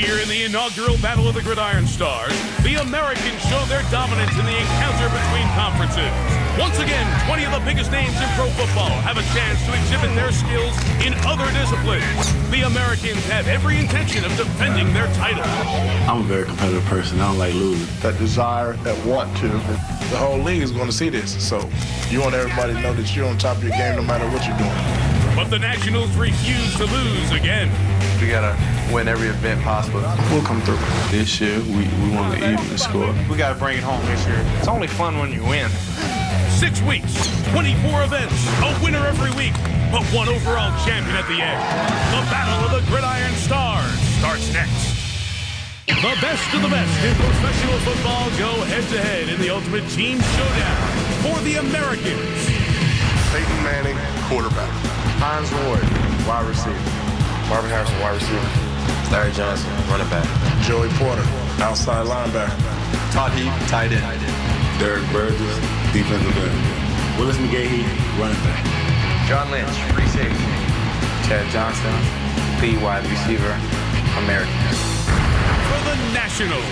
year in the inaugural Battle of the Gridiron Stars, the Americans show their dominance in the encounter between conferences. Once again, 20 of the biggest names in pro football have a chance to exhibit their skills in other disciplines. The Americans have every intention of defending their title. I'm a very competitive person. I don't like losing. That desire, that want to. The whole league is going to see this, so you want everybody to know that you're on top of your game no matter what you're doing. But the Nationals refuse to lose again. We got to win every event possible. We'll come through. This year, we want to even the score. We got to bring it home this year. It's only fun when you win. 6 weeks, 24 events, a winner every week, but one overall champion at the end. The Battle of the Gridiron Stars starts next. The best of the best in professional football go head-to-head in the ultimate team showdown for the Americans. Peyton Manning, quarterback. Hines Ward, wide receiver. Marvin Harrison, wide receiver. Larry Johnson, running back. Joey Porter, outside linebacker. Todd Heap, tight end. Derek Burgess, defensive end. Willis McGahee, running back. John Lynch, free safety. Chad Johnston, lead wide receiver, Americans. For the Nationals,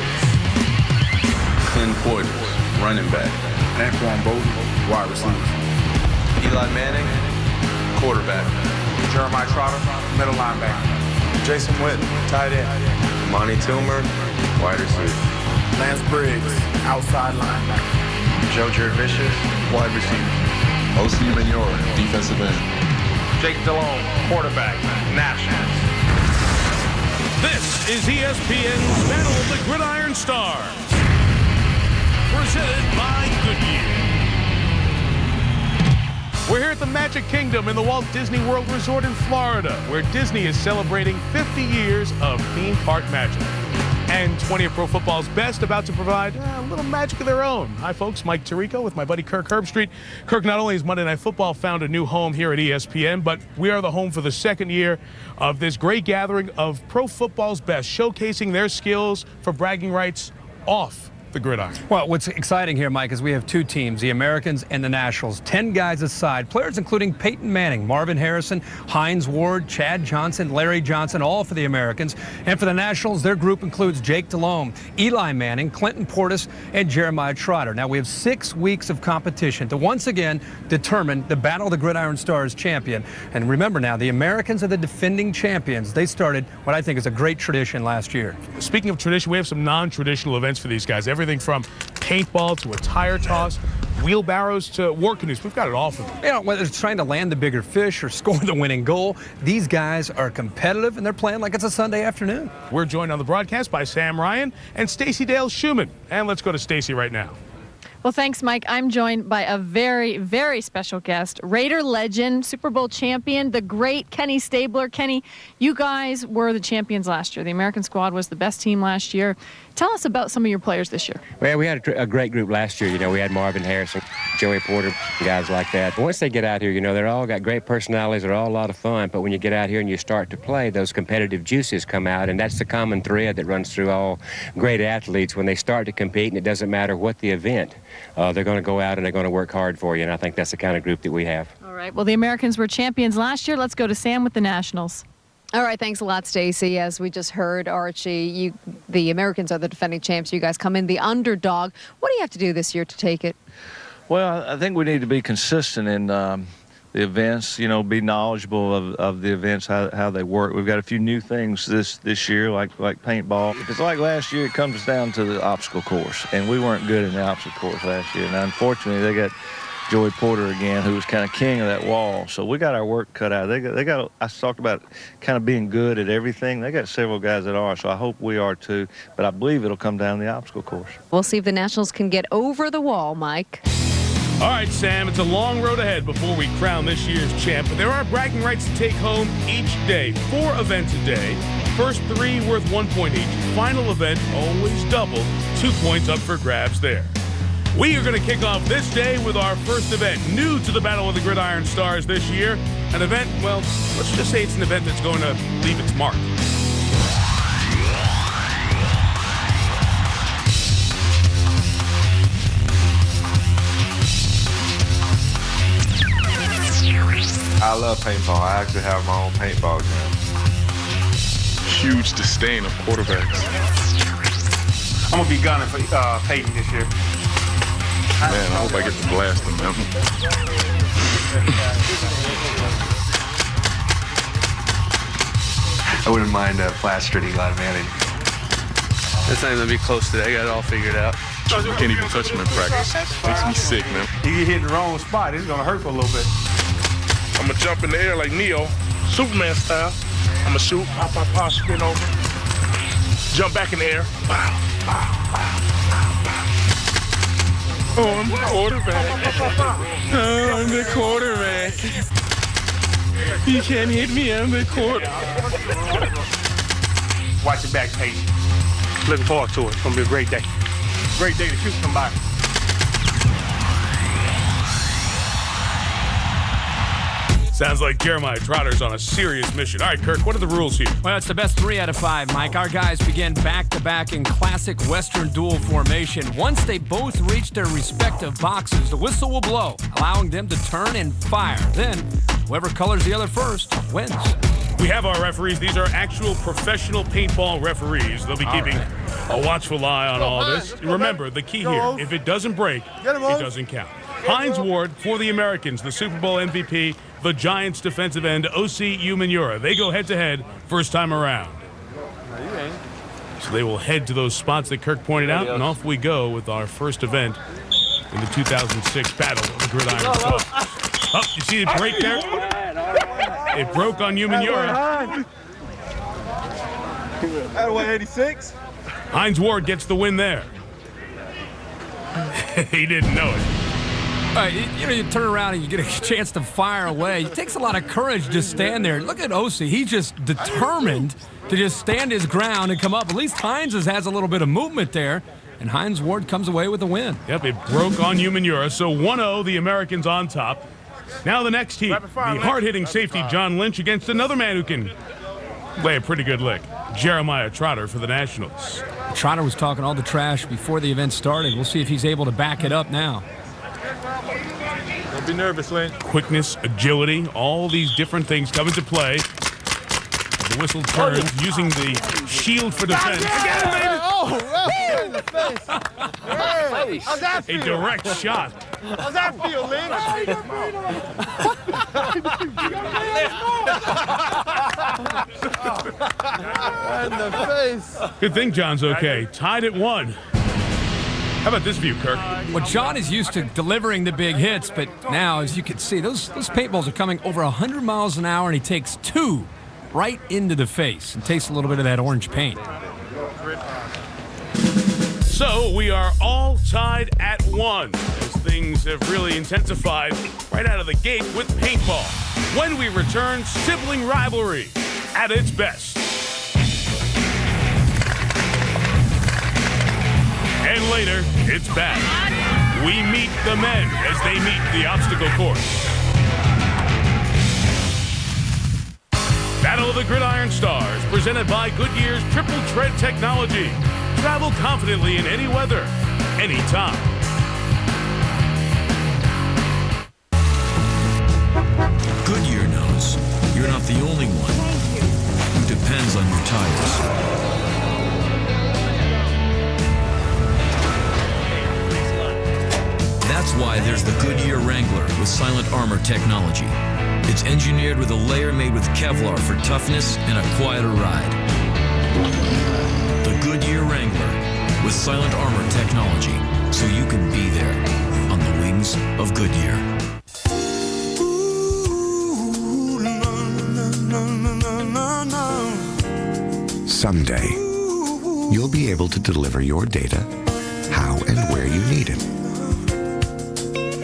Clint Porter, running back. Antoine Bowden, wide receiver. Eli Manning, quarterback. Jeremiah Trotter, middle linebacker. Jason Witten, tight end. Monty Toomer, wide receiver. Lance Briggs, outside linebacker. Joe Vicious, wide receiver. O.C. Manora, defensive end. Jake Delhomme, quarterback, Nationals. this is ESPN's Battle of the Gridiron Stars, presented by Goodyear. We're here at the Magic Kingdom in the Walt Disney World Resort in Florida, where Disney is celebrating 50 years of theme park magic. And 20 of pro football's best about to provide a little magic of their own. Hi, folks. Mike Tirico with my buddy Kirk Herbstreit. Kirk, not only has Monday Night Football found a new home here at ESPN, but we are the home for the second year of this great gathering of pro football's best, showcasing their skills for bragging rights off the gridiron. Well, what's exciting here, Mike, is we have two teams, the Americans and the Nationals. 10 guys aside, players including Peyton Manning, Marvin Harrison, Hines Ward, Chad Johnson, Larry Johnson, all for the Americans. And for the Nationals, their group includes Jake Delhomme, Eli Manning, Clinton Portis, and Jeremiah Trotter. Now, we have 6 weeks of competition to once again determine the Battle of the Gridiron Stars champion. And remember now, the Americans are the defending champions. They started what I think is a great tradition last year. Speaking of tradition, we have some non-traditional events for these guys. Everything from paintball to a tire toss, wheelbarrows to war canoes. We've got it all for them. You know, whether it's trying to land the bigger fish or score the winning goal, these guys are competitive and they're playing like it's a Sunday afternoon. We're joined on the broadcast by Sam Ryan and Stacey Dale Schumann. And let's go to Stacey right now. Well, thanks, Mike. I'm joined by a very, very special guest, Raider legend, Super Bowl champion, the great Kenny Stabler. Kenny, you guys were the champions last year. The American squad was the best team last year. Tell us about some of your players this year. Well, we had a great group last year. You know, we had Marvin Harrison, Joey Porter, guys like that. But once they get out here, you know, they're all got great personalities. They're all a lot of fun. But when you get out here and you start to play, those competitive juices come out. And that's the common thread that runs through all great athletes. When they start to compete, and it doesn't matter what the event, they're going to go out and they're going to work hard for you. And I think that's the kind of group that we have. All right. Well, the Americans were champions last year. Let's go to Sam with the Nationals. All right, thanks a lot, Stacey. As we just heard, Archie, the Americans are the defending champs. You guys come in the underdog. What do you have to do this year to take it? Well, I think we need to be consistent in the events, you know, be knowledgeable of the events, how they work. We've got a few new things this year, like paintball. If it's like last year, it comes down to the obstacle course, and we weren't good in the obstacle course last year. Now, unfortunately, they got Joey Porter again, who was kind of king of that wall. So we got our work cut out. They got. I talked about kind of being good at everything. They got several guys that are, so I hope we are too. But I believe it'll come down the obstacle course. We'll see if the Nationals can get over the wall, Mike. All right, Sam, it's a long road ahead before we crown this year's champ, but there are bragging rights to take home each day. 4 events a day. First 3 worth 1 point each. Final event, always double. 2 points up for grabs there. We are going to kick off this day with our first event, new to the Battle of the Gridiron Stars this year. An event, well, let's just say it's an event that's going to leave its mark. I love paintball. I actually have my own paintball gun. huge disdain of quarterbacks. I'm gonna be gunning for Peyton this year. Man, I hope I get to blast him, man. I wouldn't mind plastering Eli Manning. That's not even gonna be close to that. I got it all figured out. You can't even touch him in practice. Makes me sick, man. You get hit in the wrong spot, it's gonna hurt for a little bit. I'm gonna jump in the air like Neo, Superman style. I'm gonna shoot, pop, spin over, jump back in the air. Oh, I'm the quarterback. Oh, I'm the quarterback. You can't hit me, I'm the quarterback. Watch your back, Peyton. Looking forward to it. It's gonna be a great day. Great day to shoot somebody. Sounds like Jeremiah Trotter's on a serious mission. All right, Kirk, what are the rules here? Well, it's the best 3 out of 5, Mike. Our guys begin back-to-back in classic Western duel formation. Once they both reach their respective boxes, the whistle will blow, allowing them to turn and fire. Then, whoever colors the other first wins. We have our referees. These are actual professional paintball referees. They'll be keeping a watchful eye on all this. Remember, the key here, if it doesn't break, it doesn't count. Hines Ward for the Americans, the Super Bowl MVP, the Giants defensive end, O.C. Umenyiora. They go head-to-head first time around. So they will head to those spots that Kirk pointed out, and off we go with our first event in the 2006 Battle of the Gridiron Stars. Oh, you see it break there? It broke on Umenyiora. At 186. Hines Ward gets the win there. He didn't know it. You turn around and you get a chance to fire away. It takes a lot of courage to stand there. Look at O.C. He's just determined to just stand his ground and come up. At least Hines has a little bit of movement there, and Hines Ward comes away with a win. Yep, it broke on Umenyiora, so 1-0, the Americans on top. Now the next heat, the hard-hitting safety John Lynch against another man who can lay a pretty good lick, Jeremiah Trotter for the Nationals. Trotter was talking all the trash before the event started. We'll see if he's able to back it up now. Don't be nervous, Lynn. Quickness, agility, all these different things come into play. The whistle turns using the shield for defense. In the face. How's that feel? A direct shot. How's that feel, Lynn? In the face. Good thing John's okay. Tied at 1. How about this view, Kirk? Well, John is used to delivering the big hits, but now, as you can see, those paintballs are coming over 100 miles an hour, and he takes 2 right into the face and tastes a little bit of that orange paint. So we are all tied at 1, as things have really intensified right out of the gate with paintball. When we return, sibling rivalry at its best. And later, it's back. We meet the men as they meet the obstacle course. Battle of the Gridiron Stars, presented by Goodyear's Triple Tread Technology. Travel confidently in any weather, anytime. Goodyear knows you're not the only one who depends on your tires. That's why there's the Goodyear Wrangler with silent armor technology. It's engineered with a layer made with Kevlar for toughness and a quieter ride. The Goodyear Wrangler with silent armor technology, so you can be there on the wings of Goodyear. Someday, you'll be able to deliver your data how and where you need it,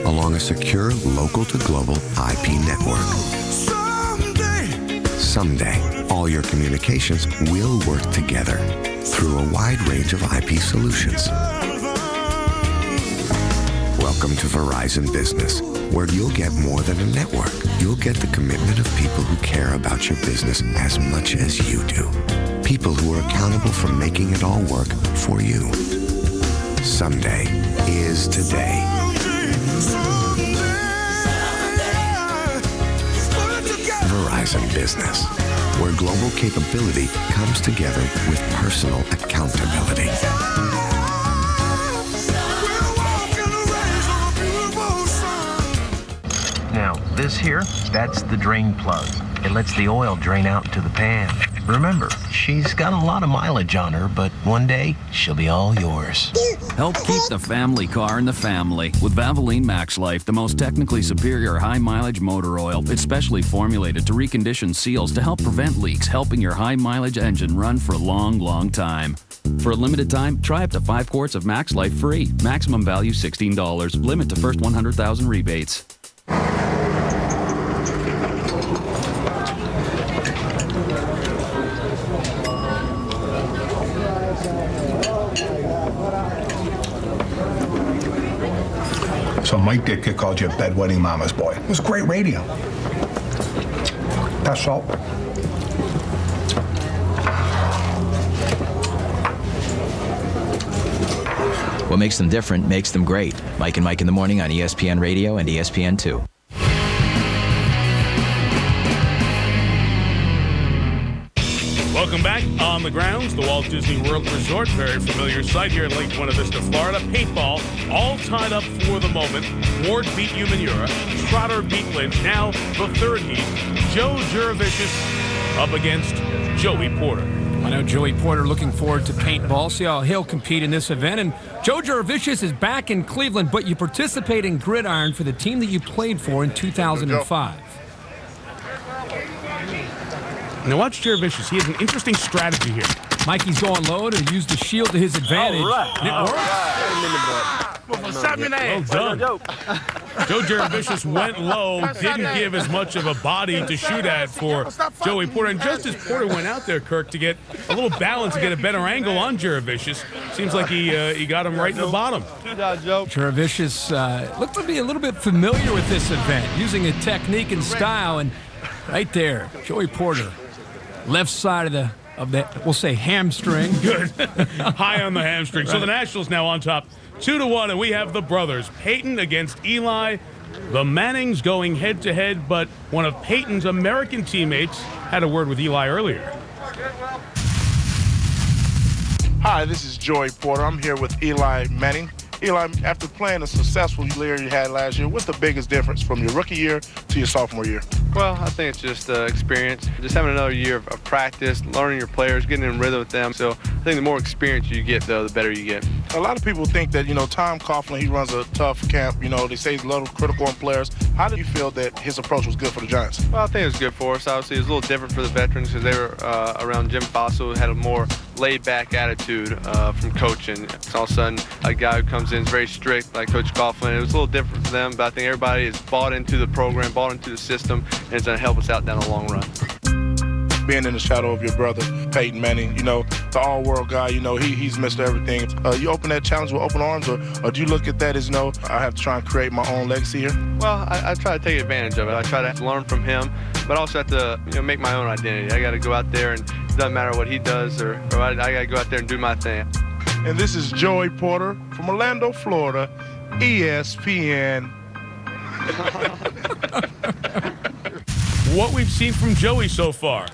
along a secure local-to-global IP network. Someday, all your communications will work together through a wide range of IP solutions. Welcome to Verizon Business, where you'll get more than a network. You'll get the commitment of people who care about your business as much as you do. People who are accountable for making it all work for you. Someday is today. Verizon. Verizon Business, where global capability comes together with personal accountability. Now, this here, that's the drain plug. It lets the oil drain out into the pan. Remember, she's got a lot of mileage on her, but one day, she'll be all yours. Help keep the family car in the family with Valvoline Max Life, the most technically superior high-mileage motor oil. It's specially formulated to recondition seals to help prevent leaks, helping your high-mileage engine run for a long, long time. For a limited time, try up to 5 quarts of Max Life free. Maximum value $16. Limit to first 100,000 rebates. So Mike Ditka called you a bedwetting mama's boy. It was great radio. Pass salt. What makes them different makes them great. Mike and Mike in the Morning on ESPN Radio and ESPN2. Welcome back on the grounds, the Walt Disney World Resort. Very familiar sight here in Lake Buena Vista, Florida. Paintball, all tied up for the moment. Ward beat Umanura. Trotter beat Lynch. Now the third heat. Joe Juravicius up against Joey Porter. I know Joey Porter looking forward to paintball. See how he'll compete in this event. And Joe Juravicius is back in Cleveland, but you participate in Gridiron for the team that you played for in 2005. Now watch Juravicius. He has an interesting strategy here. Mikey's going low to use the shield to his advantage. All right. And it works. Well done. Joe Juravicius went low, didn't give as much of a body to shoot at for Joey Porter. And just as Porter went out there, Kirk, to get a little balance, to get a better angle on Juravicius, seems like he got him right in the bottom. Juravicius looked to be a little bit familiar with this event, using a technique and style. And right there, Joey Porter, left side of the we'll say hamstring. Good. High on the hamstring. So the Nationals now on top 2-1, and we have the brothers. Peyton against Eli. The Mannings going head-to-head, but one of Peyton's American teammates had a word with Eli earlier. Hi, this is Joey Porter. I'm here with Eli Manning. Eli, after playing a successful year you had last year, what's the biggest difference from your rookie year to your sophomore year? Well, I think it's just experience. Just having another year of practice, learning your players, getting in rhythm with them. So I think the more experience you get, though, the better you get. A lot of people think that, Tom Coughlin, he runs a tough camp. They say he's a little critical on players. How do you feel that his approach was good for the Giants? Well, I think it was good for us. Obviously, it was a little different for the veterans because they were around Jim Fossil, who had a more laid-back attitude from coaching. So all of a sudden, a guy who comes in is very strict, like Coach Coughlin. It was a little different for them, but I think everybody is bought into the program, bought into the system, and it's going to help us out down the long run. Being in the shadow of your brother, Peyton Manning, the all-world guy, he's Mr. Everything. You open that challenge with open arms, or do you look at that as, I have to try and create my own legacy here? Well, I try to take advantage of it. I try to learn from him, but also have to make my own identity. I got to go out there, and it doesn't matter what he does, or I got to go out there and do my thing. And this is Joey Porter from Orlando, Florida, ESPN. What we've seen from Joey so far.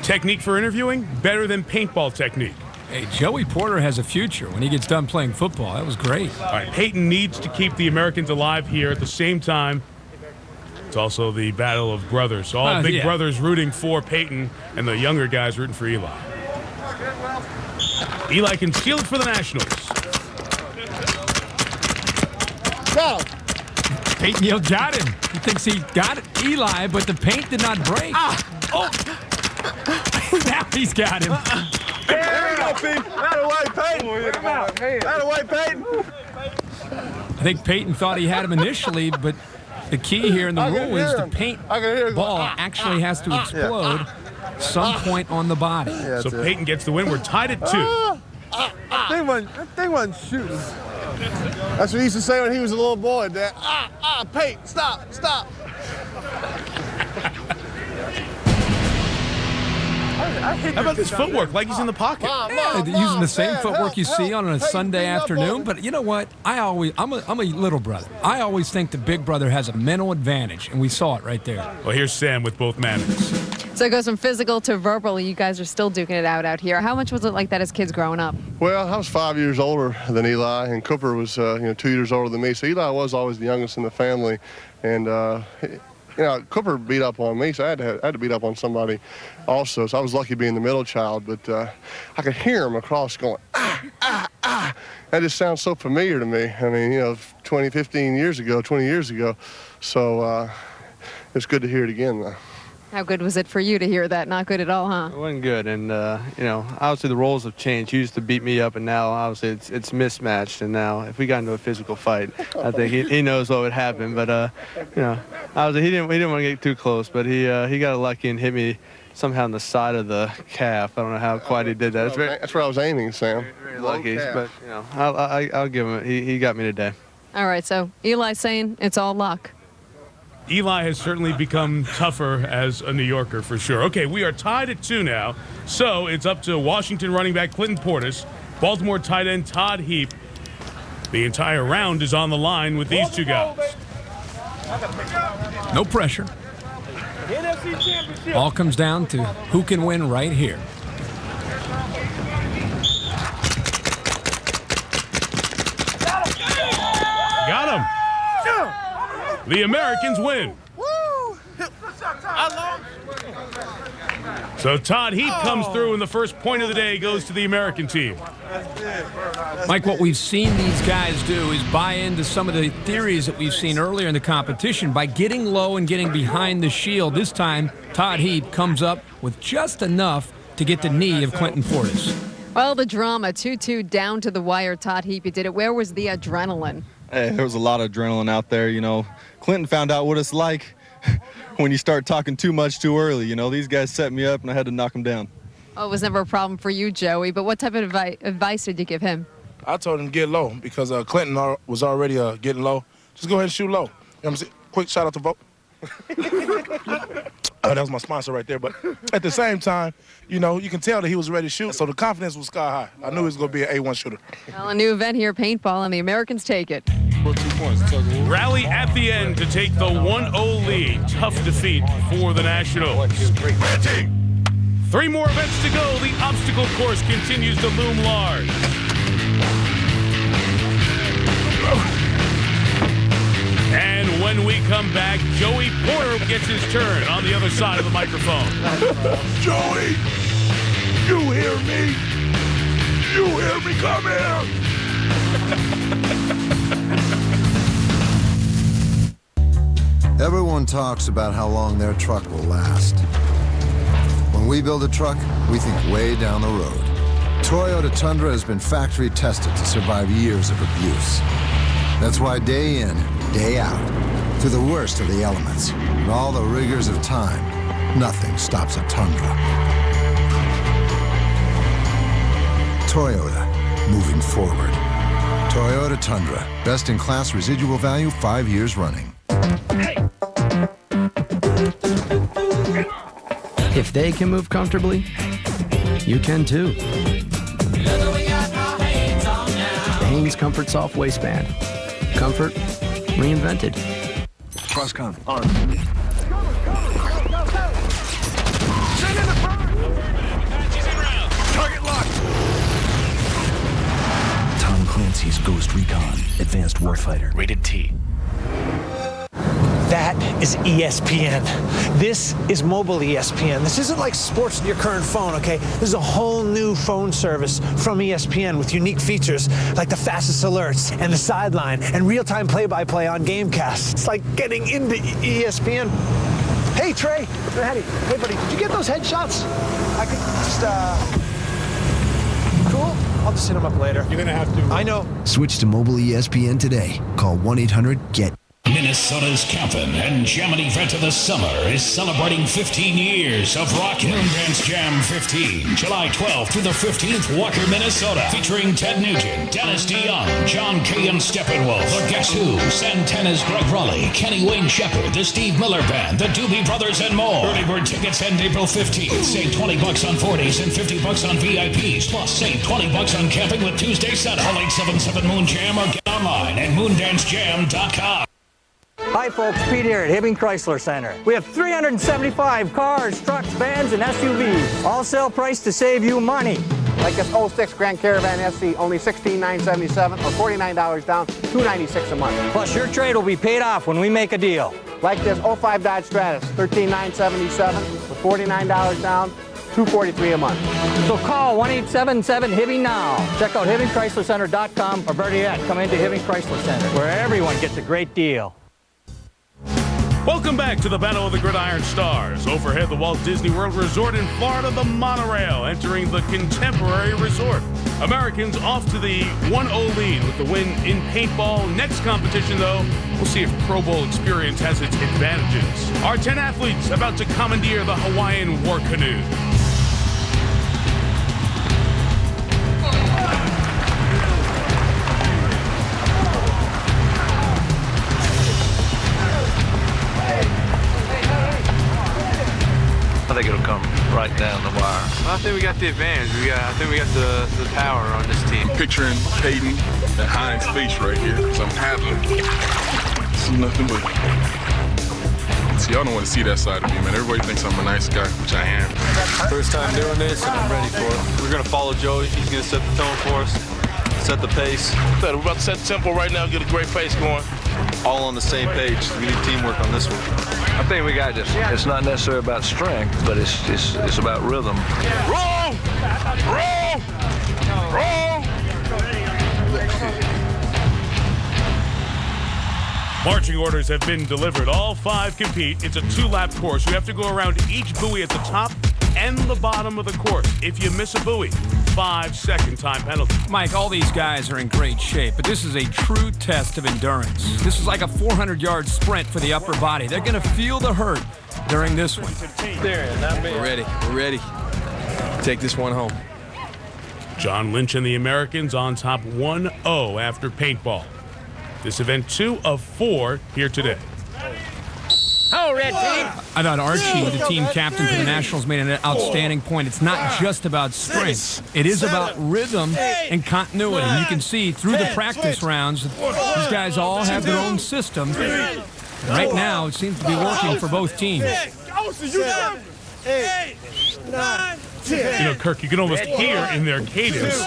Technique for interviewing, better than paintball technique. Hey, Joey Porter has a future when he gets done playing football. That was great. All right, Peyton needs to keep the Americans alive here at the same time. It's also the battle of brothers. All big brothers rooting for Peyton, and the younger guys rooting for Eli. Eli can steal it for the Nationals. Go. Peyton yelled, got him. He thinks he got Eli, but the paint did not break. Now he's got him. There we go, Pete. That away, Peyton. That away, Peyton. I think Peyton thought he had him initially, but the key here in the rule is the paint ball actually has to explode some point on the body. Yeah, so Peyton gets the win. We're tied at 2. That thing wasn't shooting. That's what he used to say when he was a little boy, Dad. Peyton, stop. How about this footwork, like he's in the pocket? Yeah, using the same footwork you see on a Sunday afternoon. But you know what? I'm a little brother. I always think the big brother has a mental advantage, and we saw it right there. Well, here's Sam with both Mannings. So it goes from physical to verbal. You guys are still duking it out here. How much was it like that as kids growing up? Well, I was 5 years older than Eli, and Cooper was 2 years older than me. So Eli was always the youngest in the family, and Cooper beat up on me, so I had to beat up on somebody also. So I was lucky being the middle child, but I could hear him across going, ah, ah, ah. That just sounds so familiar to me. I mean, 20 years ago. So it's good to hear it again, though. How good was it for you to hear that? Not good at all, huh? It wasn't good, and obviously the roles have changed. He used to beat me up, and now obviously it's mismatched. And now if we got into a physical fight, I think he knows what would happen. But obviously he didn't want to get too close, but he got lucky and hit me somehow on the side of the calf. I don't know how quite he did that. That's where I was aiming, Sam. Very lucky, but I'll give him it. He got me today. All right, so Eli's saying it's all luck. Eli has certainly become tougher as a New Yorker, for sure. Okay, we are tied at 2 now, so it's up to Washington running back Clinton Portis, Baltimore tight end Todd Heap. The entire round is on the line with these two guys. No pressure. All comes down to who can win right here. Got him. The Americans win. So Todd Heap comes through, and the first point of the day goes to the American team. Mike, what we've seen these guys do is buy into some of the theories that we've seen earlier in the competition by getting low and getting behind the shield. This time, Todd Heap comes up with just enough to get the knee of Clinton Portis. Well, the drama, 2-2 down to the wire. Todd Heap, you did it. Where was the adrenaline? Hey, there was a lot of adrenaline out there. Clinton found out what it's like when you start talking too much too early. These guys set me up, and I had to knock them down. Oh, it was never a problem for you, Joey, but what type of advice did you give him? I told him to get low because Clinton was already getting low. Just go ahead and shoot low. You know what I'm saying? Quick shout out to Vote. That was my sponsor right there. But at the same time, you can tell that he was ready to shoot. So the confidence was sky high. I knew he was going to be an A1 shooter. Well, a new event here, paintball, and the Americans take it. 2 points. Rally at the end to take the 1-0 lead. Tough defeat for the Nationals. 3 more events to go. The obstacle course continues to loom large. And when we come back, Joey Porter gets his turn on the other side of the microphone. Joey, you hear me? You hear me? Come here. Everyone talks about how long their truck will last. When we build a truck, we think way down the road. Toyota Tundra has been factory tested to survive years of abuse. That's why day in, day out, through the worst of the elements and all the rigors of time, nothing stops a Tundra. Toyota, moving forward. Toyota Tundra, best-in-class residual value 5 years running. If they can move comfortably, you can too. The Hanes Comfort Soft Waistband. Comfort reinvented. Crosscon, on. Target locked. Tom Clancy's Ghost Recon Advanced Warfighter. Rated T. That is ESPN. This is mobile ESPN. This isn't like sports on your current phone, okay? This is a whole new phone service from ESPN with unique features like the fastest alerts and the sideline and real-time play-by-play on Gamecast. It's like getting into ESPN. Hey, Trey. Hey, buddy, did you get those headshots? I could just, cool? I'll just hit them up later. You're gonna have to. I know. Switch to mobile ESPN today. Call 1-800-GET. Minnesota's Campin' and Jammin' event of the summer is celebrating 15 years of rockin'. Moondance Jam 15, July 12th through the 15th, Walker, Minnesota. Featuring Ted Nugent, Dennis DeYoung, John Kay and Steppenwolf, The Guess Who, Santana's Greg Raleigh, Kenny Wayne Shepherd, The Steve Miller Band, The Doobie Brothers, and more. Early bird tickets end April 15th. Save $20 on 40s and $50 on VIPs. Plus, save $20 on camping with Tuesday Santa. Call 877-MOON-JAM or get online at moondancejam.com. Hi folks, Pete here at Hibbing Chrysler Center. We have 375 cars, trucks, vans, and SUVs. All sale price to save you money. Like this 06 Grand Caravan SC, only $16,977 or $49 down, $296 a month. Plus your trade will be paid off when we make a deal. Like this 05 Dodge Stratus, $13,977 for $49 down, $243 a month. So call 1-877-HIBBY now. Check out HibbingChryslerCenter.com or better yet, come into Hibbing Chrysler Center, where everyone gets a great deal. Welcome back to the Battle of the Gridiron Stars. Overhead, the Walt Disney World Resort in Florida, the monorail entering the Contemporary Resort. Americans off to the 1-0 lead with the win in paintball. Next competition, though, we'll see if Pro Bowl experience has its advantages. Our 10 athletes about to commandeer the Hawaiian War Canoe. I think it'll come right down the wire. I think we got the advantage. I think we got the power on this team. Picturing Peyton and Hines' face right here. So I'm happy. This is nothing but. See, y'all don't want to see that side of me, man. Everybody thinks I'm a nice guy, which I am. First time doing this, and I'm ready for it. We're going to follow Joey. He's going to set the tone for us, set the pace. We're about to set the tempo right now, get a great pace going. All on the same page. We need teamwork on this one. I think we got this. It's not necessarily about strength, but it's about rhythm. Roll! Roll! Roll! Marching orders have been delivered. All 5 compete. It's a 2-lap course. You have to go around each buoy at the top and the bottom of the course. If you miss a buoy, 5-second time penalty. Mike, all these guys are in great shape, but this is a true test of endurance. This is like a 400-yard sprint for the upper body. They're going to feel the hurt during this one. We're ready. We're ready. Take this one home. John Lynch and the Americans on top 1-0 after paintball. This event 2 of 4 here today. Oh, Red Team! I thought Archie, the team captain for the Nationals, made an outstanding point. It's not just about strength. It is about rhythm and continuity. And you can see through the practice rounds, these guys all have their own system. Right now, it seems to be working for both teams. You know, Kirk, you can almost hear in their cadence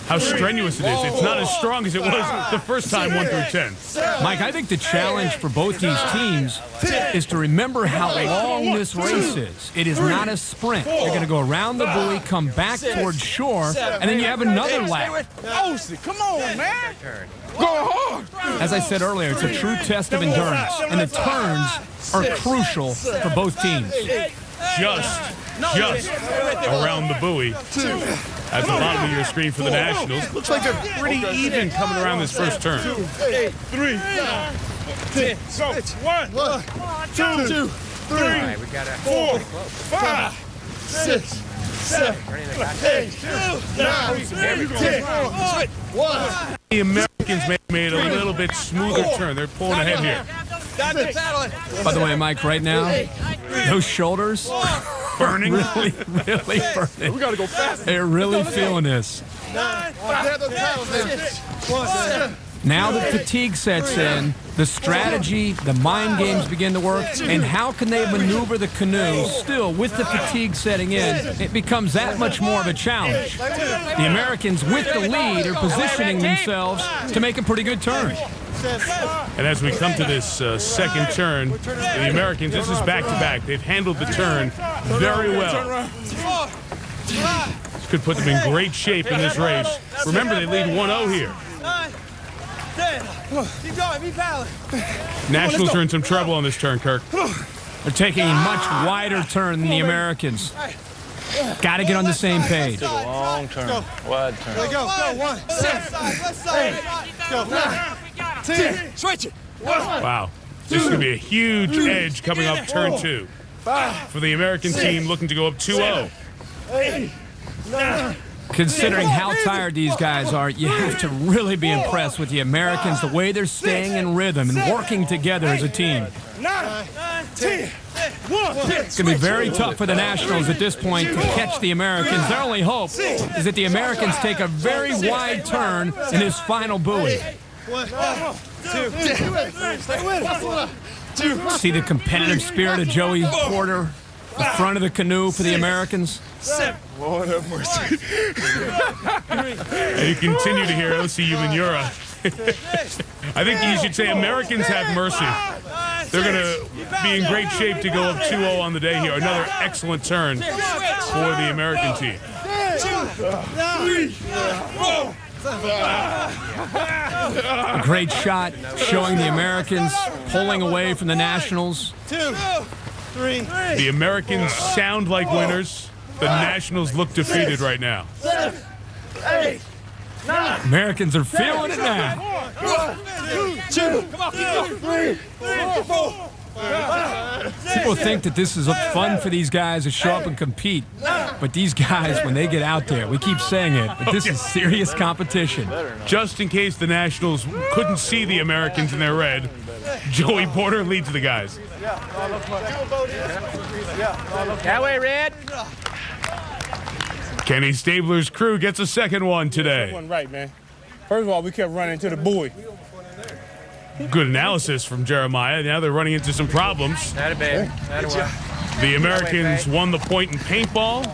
how strenuous it is. It's not as strong as it was the first time 1 through 10. Mike, I think the challenge for both these teams is to remember how long this race is. It is not a sprint. You're going to go around the buoy, come back towards shore, and then you have another lap. Come on, man. Go hard. As I said earlier, it's a true test of endurance, and the turns are crucial for both teams. Just around the buoy. At the bottom of your screen for the Nationals. Looks like they're pretty even coming around this first turn. 3, 10, so 1, 2, 3, 4, 5, 6, 7, 8, 9, 10, 1. The Americans made a little bit smoother turn. They're pulling ahead here. By the way, Mike, right now, those shoulders burning. really burning. We gotta go fast. They're really feeling this. 9, 5, 6, Now that fatigue sets in, the strategy, the mind games begin to work, and how can they maneuver the canoe still with the fatigue setting in? It becomes that much more of a challenge. The Americans, with the lead, are positioning themselves to make a pretty good turn. And as we come to this second turn, the Americans, this is back-to-back. They've handled the turn very well. This could put them in great shape in this race. Remember, they lead 1-0 here. Keep going, be paddling. Nationals are in some trouble on this turn, Kirk. They're taking a much wider turn than the Americans. Got to get on the same page. It's a long turn, wide turn. Go, 1, left side, go, 9, 10, switch it. Wow. This is going to be a huge edge coming up turn 2 for the American team looking to go up 2-0. Considering how tired these guys are, you have to really be impressed with the Americans, the way they're staying in rhythm and working together as a team. 9, 10, 1. It's going to be very tough for the Nationals at this point to catch the Americans. Their only hope is that the Americans take a very wide turn in this final buoy. See the competitive spirit of Joey Porter, the front of the canoe for the Americans. Lord have mercy. And you continue to hear OCU Manura. I think you should say Americans have mercy. They're going to be in great shape to go up 2-0 on the day here. Another excellent turn for the American team. A great shot showing the Americans pulling away from the Nationals. 2, 3. The Americans sound like winners. The Nationals look defeated right now. 7, 8, 9. Americans are feeling it now. 1, 2, 3, 4. People think that this is fun for these guys to show up and compete. But these guys, when they get out there, we keep saying it, but this is serious competition. Just in case the Nationals couldn't see the Americans in their red, Joey Porter leads the guys. That way, Red. Kenny Stabler's crew gets a second one today. One right, man. First of all, we kept running into the buoy. Good analysis from Jeremiah. Now they're running into some problems. Not a bad. The Americans won the point in paintball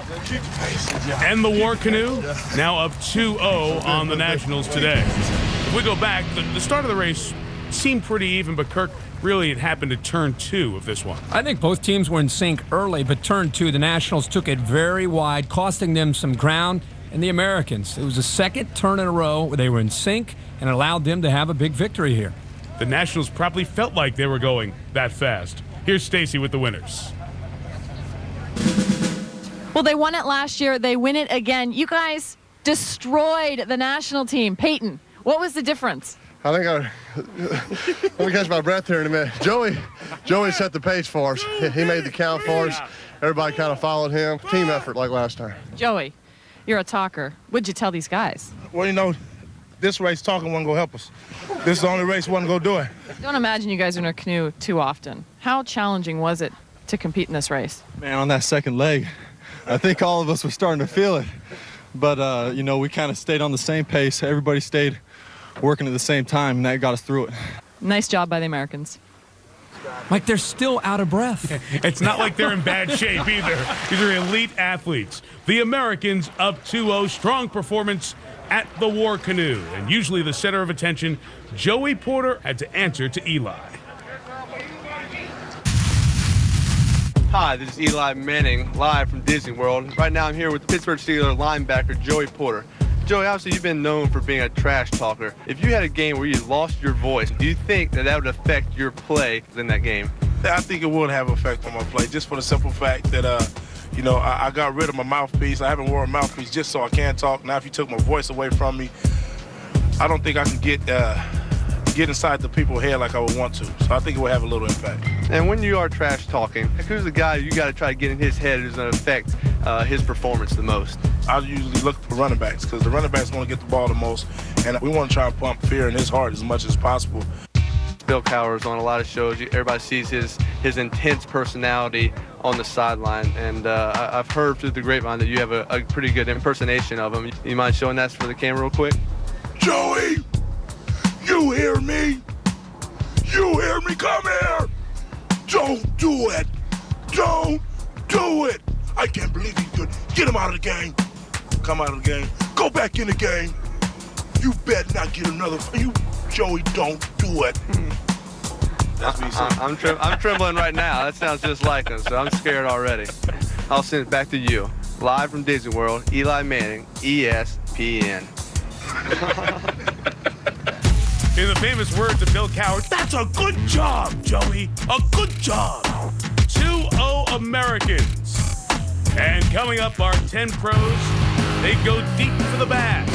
and the war canoe. Now up 2-0 on the Nationals today. If we go back, the start of the race seemed pretty even, but Kirk, really it happened at turn 2 of this one. I think both teams were in sync early, but turn 2, the Nationals took it very wide, costing them some ground, and the Americans. It was the second turn in a row where they were in sync and allowed them to have a big victory here. The Nationals probably felt like they were going that fast. Here's Stacy with the winners. Well, they won it last year. They win it again. You guys destroyed the national team. Peyton, what was the difference? I think let me catch my breath here in a minute. Joey set the pace for us. He made the count for us. Everybody kind of followed him. Team effort like last time. Joey, you're a talker. What'd you tell these guys? Well, you know, this race talking wasn't going to help us. This is the only race wasn't going to do it. Don't imagine you guys are in a canoe too often. How challenging was it to compete in this race? Man, on that second leg, I think all of us were starting to feel it. But, you know, we kind of stayed on the same pace. Everybody stayed working at the same time, and that got us through it. Nice job by the Americans. Like they're still out of breath. It's not like they're in bad shape either. These are elite athletes. The Americans up 2-0, strong performance at the war canoe. And usually the center of attention, Joey Porter had to answer to Eli. Hi, this is Eli Manning, live from Disney World. Right now I'm here with Pittsburgh Steelers linebacker Joey Porter. Joey, obviously you've been known for being a trash talker. If you had a game where you lost your voice, do you think that would affect your play in that game? I think it would have an effect on my play, just for the simple fact that, you know, I got rid of my mouthpiece. I haven't worn a mouthpiece just so I can talk. Now, if you took my voice away from me, I don't think I could get inside the people's head like I would want to. So I think it would have a little impact. And when you are trash talking, who's the guy you got to try to get in his head who's going to affect his performance the most? I usually look for running backs because the running backs want to get the ball the most, and we want to try and pump fear in his heart as much as possible. Bill Cowher's on a lot of shows. Everybody sees his intense personality on the sideline, and I've heard through the grapevine that you have a pretty good impersonation of him. You mind showing that for the camera real quick? Joey, you hear me? You hear me? Come here! Don't do it! Don't do it! I can't believe he's good. Get him out of the game. Come out of the game. Go back in the game. You better not get another. You, Joey, don't do it. That's what he said. I'm trembling right now. That sounds just like him, so I'm scared already. I'll send it back to you. Live from Disney World, Eli Manning, ESPN. In the famous words of Bill Cowher, that's a good job, Joey. A good job. 2-0 Americans. And coming up are 10 pros. They go deep for the bash.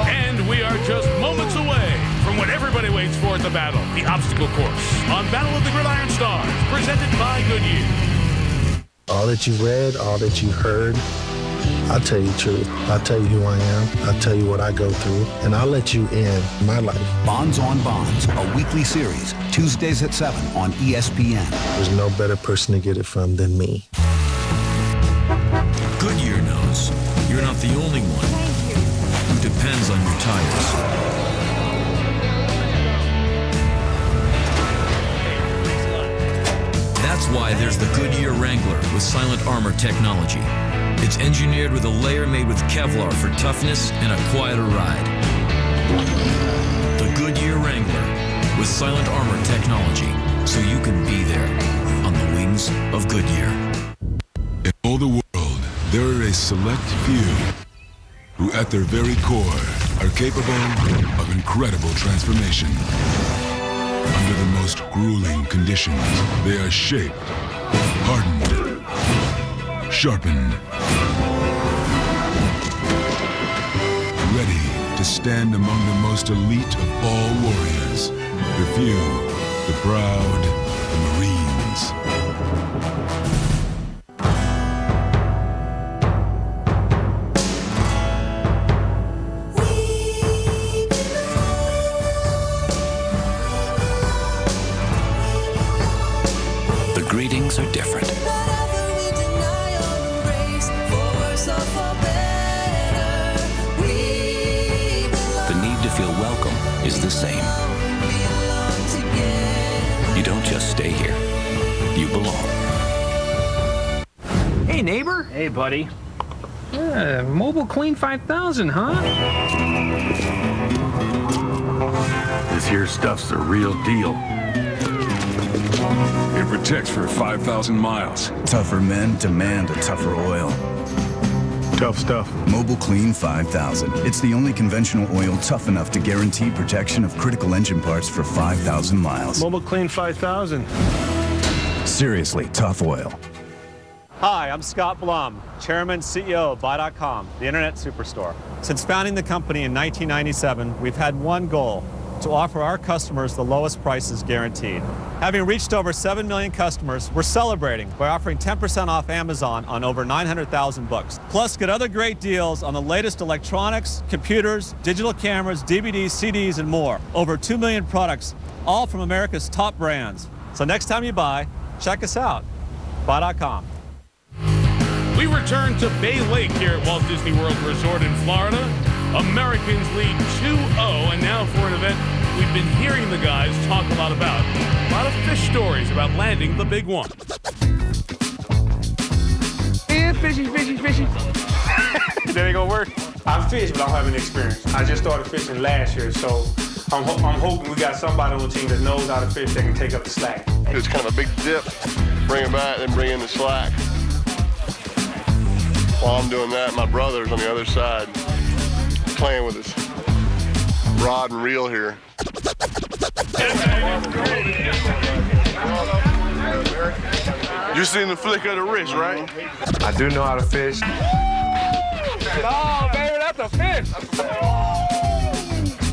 And we are just moments away from what everybody waits for at the battle, the obstacle course, on Battle of the Gridiron Stars, presented by Goodyear. All that you've read, all that you've heard, I'll tell you the truth. I'll tell you who I am. I'll tell you what I go through, and I'll let you in my life. Bonds on Bonds, a weekly series, Tuesdays at 7 on ESPN. There's no better person to get it from than me. Goodyear knows you're not the only one who depends on your tires. That's why there's the Goodyear Wrangler with silent armor technology. It's engineered with a layer made with Kevlar for toughness and a quieter ride. The Goodyear Wrangler with silent armor technology, so you can be there on the wings of Goodyear. In all the world, there are a select few who at their very core are capable of incredible transformation. Under the most grueling conditions, they are shaped, hardened, sharpened, ready to stand among the most elite of all warriors. The few, the proud, the Marines. The greetings are different. The need to feel welcome is the same. You don't just stay here. You belong. Hey, neighbor. Hey, buddy. Mobile Clean 5000, huh? This here stuff's the real deal. It protects for 5,000 miles. Tougher men demand a tougher oil. Tough stuff. Mobile Clean 5000. It's the only conventional oil tough enough to guarantee protection of critical engine parts for 5,000 miles. Mobile Clean 5000. Seriously tough oil. Hi, I'm Scott Blum, Chairman, CEO of Buy.com, the Internet Superstore. Since founding the company in 1997, we've had one goal: to offer our customers the lowest prices guaranteed. Having reached over 7 million customers, we're celebrating by offering 10% off Amazon on over 900,000 books. Plus, get other great deals on the latest electronics, computers, digital cameras, DVDs, CDs, and more. Over 2 million products, all from America's top brands. So next time you buy, check us out. Buy.com. We return to Bay Lake here at Walt Disney World Resort in Florida. Americans lead 2-0, and now for an event we've been hearing the guys talk a lot about. A lot of fish stories about landing the big one. Yeah, fishy. That ain't gonna work. I fish, but I don't have any experience. I just started fishing last year, so I'm hoping we got somebody on the team that knows how to fish that can take up the slack. It's kind of a big dip, bring it back, then bring in the slack. While I'm doing that, my brother's on the other side playing with his rod and reel here. You seen the flick of the wrist, right? I do know how to fish. No, baby, that's a fish.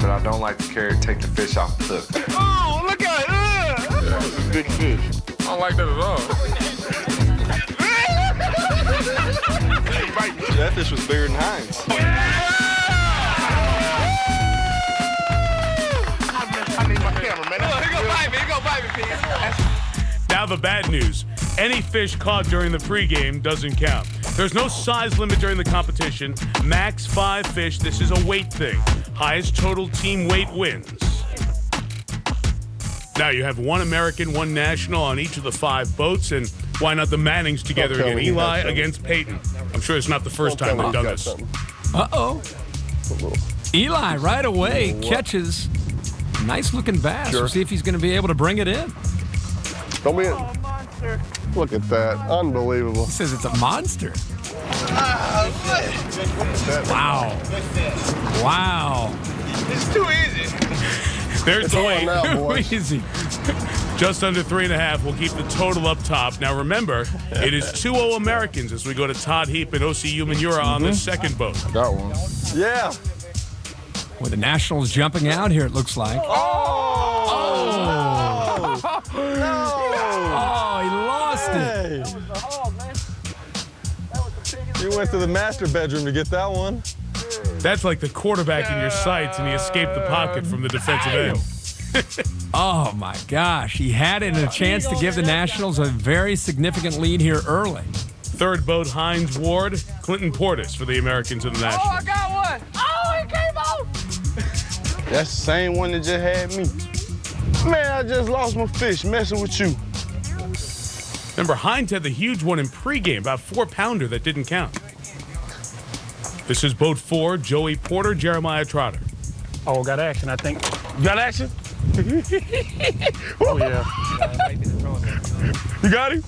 But I don't like to take the fish off the hook. Oh, look at it! Yeah, it's a big fish. I don't like that at all. That fish was bigger than Heinz. I need my camera, man. He gonna bite me, Pete. Now the bad news. Any fish caught during the pregame doesn't count. There's no size limit during the competition. Max 5 fish. This is a weight thing. Highest total team weight wins. Now you have one American, one national on each of the 5 boats, and why not the Mannings together again? Eli against Peyton. I'm sure it's not the first time they've done this. Uh-oh. Eli right away catches nice looking bass. Sure. We'll see if he's going to be able to bring it in. Don't be in. Look at that. Unbelievable. He says it's a monster. Wow. Wow. It's too easy. There's the weight. Now, Easy. Just under 3.5. We'll keep the total up top. Now remember, it is 2-0 Americans as we go to Todd Heap and O.C. Umanura on the second boat. Got one. Yeah. With the Nationals jumping out here, it looks like. Oh, he lost it. He went to the master bedroom to get that one. That's like the quarterback in your sights, and he escaped the pocket from the defensive end. Oh, my gosh. He had it and a chance to give the Nationals a very significant lead here early. Third boat, Hines Ward, Clinton Portis for the Americans and the Nationals. Oh, I got one. Oh, it came out. That's the same one that just had me. Man, I just lost my fish messing with you. Remember, Hines had the huge one in pregame, about 4-pounder that didn't count. This is boat 4, Joey Porter, Jeremiah Trotter. Oh, got action, I think. You got action? Oh, yeah. You got him?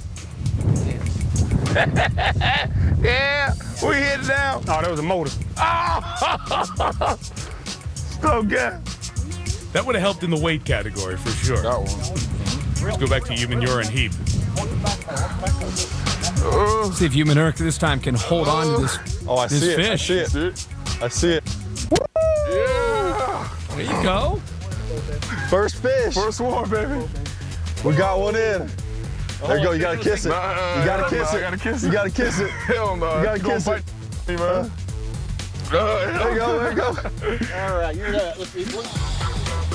Yeah, we hit it down. Oh, that was a motor. So good. That would have helped in the weight category for sure. That one. Let's go back to Human and Heap. See if Human this time can hold on to this, this fish. I see it. Yeah. There you go. First fish. First one, baby. We got one in. There you go. You gotta kiss it. You gotta kiss it. You gotta kiss it. Hell no. You gotta kiss it. Me, man. There you go. There you go. All right, you're that. Let's see.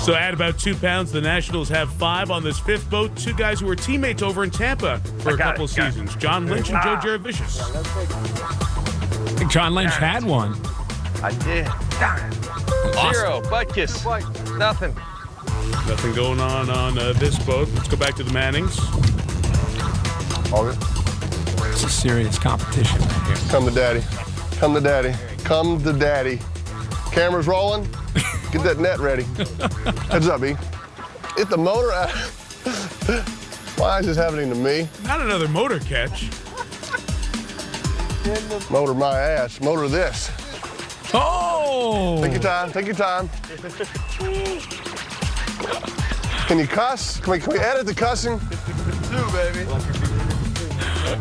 So at about 2 pounds, the Nationals have 5 on this 5th boat. 2 guys who were teammates over in Tampa for a couple of seasons. John Lynch and Joe Jaravicius. I think John Lynch had one. I did. Awesome. 0, butt kiss. Nothing. Nothing going on this boat. Let's go back to the Mannings. It's a serious competition right here. Come to daddy. Come to daddy. Come to daddy. Camera's rolling. Get that net ready. Heads up, E. Hit the motor out. Why is this happening to me? Not another motor catch. Motor my ass. Motor this. Oh! Take your time. Take your time. Can you cuss? Can we edit the cussing? Baby.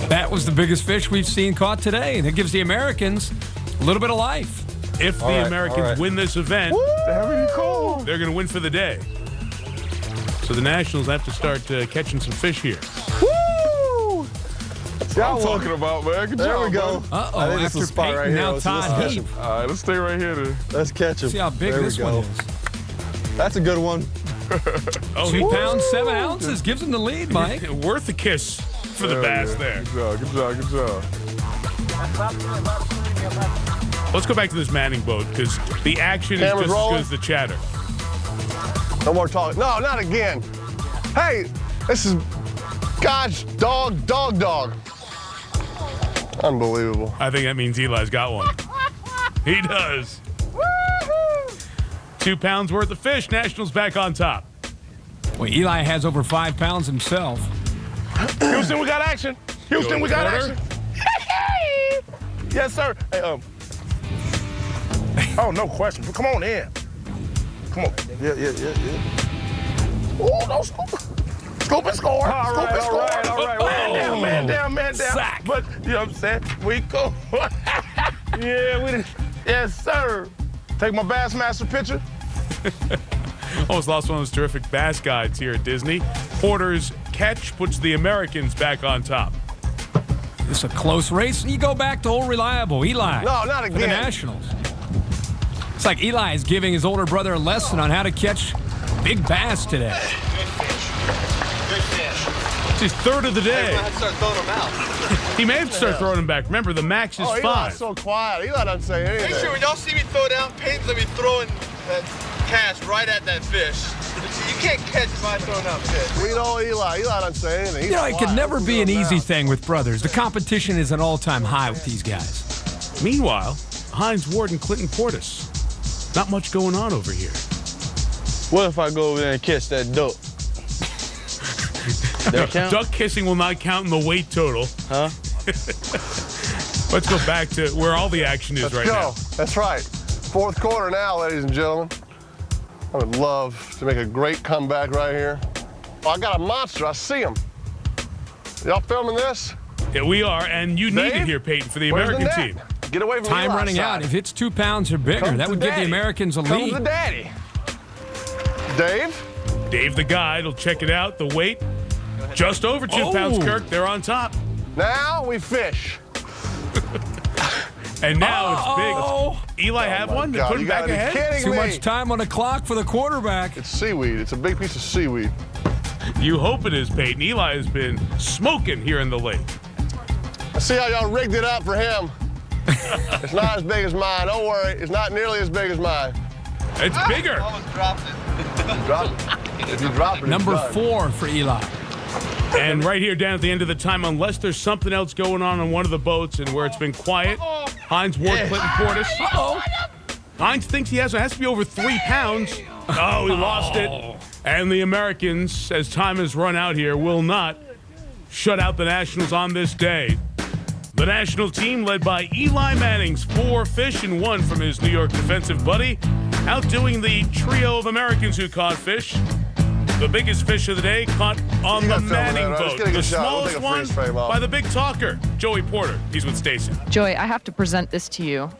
That was the biggest fish we've seen caught today. That gives the Americans a little bit of life. If the Americans win this event, they're going to win for the day. So the Nationals have to start catching some fish here. Woo! That's what I'm talking about, man. Good there job, we go. man. Uh-oh, I think this is after the spot Peyton, right here. now Let's Todd catch Heap. him. All right, let's stay right here. Let's catch him. See how big there this we go. one is. That's a good one. 2 pounds, 7 ounces. Gives him the lead, Mike. Worth a kiss for the bass there. Good job. Let's go back to this Manning boat because the action Camera's is just rolling. as good as the chatter. No more talking. No, not again. Hey, this is God's dog. Unbelievable. I think that means Eli's got one. He does. 2 pounds worth of fish. Nationals back on top. Well, Eli has over 5 pounds himself. Houston, we got action. Houston, we got action. Yes, sir. Hey, oh, no question. Come on in. Come on. Yeah. Oh, no, scoop and score. All right. Man down. Sack. But, you know what I'm saying? We go. Yeah, we did. Yes, sir. Take my Bassmaster picture. Almost lost one of those terrific bass guides here at Disney. Porter's catch puts the Americans back on top. This is a close race. You go back to old reliable Eli. No, not for again. the Nationals. It's like Eli is giving his older brother a lesson on how to catch big bass today. Good fish. It's his 3rd of the day. Hey, start throwing them out. He may have to start throwing them back. Remember, the max is 5. Eli's so quiet. Eli doesn't say anything. Make sure when y'all see me throw down, Peyton's gonna be throwing that cast right at that fish. You can't catch by throwing out fish. We know Eli. Eli doesn't say anything. He's You know, it quiet. can never What's be an going easy on? thing with brothers. The competition is an all-time high with these guys. Meanwhile, Hines Ward and Clinton Portis. Not much going on over here. What if I go over there and catch that duck? Duck kissing will not count in the weight total. Huh? Let's go back to where all the action is Let's right go. now. That's right. 4th quarter now, ladies and gentlemen. I would love to make a great comeback right here. Oh, I got a monster. I see him. Y'all filming this? Yeah, we are, and you need it here, Peyton, for the American team. Get away from Time Eli's running out. side. If it's 2 pounds or bigger, Come that to would give the daddy. Americans a Come lead. to daddy. Dave? Dave, the guide, will check it out. The weight, just over 2 pounds, Kirk. They're on top. Now we fish. And now it's big. Eli have one? They put him back ahead? Too much time on the clock for the quarterback. It's seaweed. It's a big piece of seaweed. You hope it is, Peyton. Eli has been smoking here in the lake. I see how y'all rigged it up for him. It's not as big as mine. Don't worry. It's not nearly as big as mine. It's bigger. If you drop it, Number it's done. 4 for Eli. And right here down at the end of the time, unless there's something else going on one of the boats and where it's been quiet, Hines, Ward, Clinton, Portis. Hines thinks he has to be over 3 pounds. Oh, he lost it. And the Americans, as time has run out here, will not shut out the Nationals on this day. The national team, led by Eli Manning's 4 fish and 1 from his New York defensive buddy, outdoing the trio of Americans who caught fish. The biggest fish of the day caught on the Manning boat. The smallest one by the big talker, Joey Porter. He's with Stacy. Joey, I have to present this to you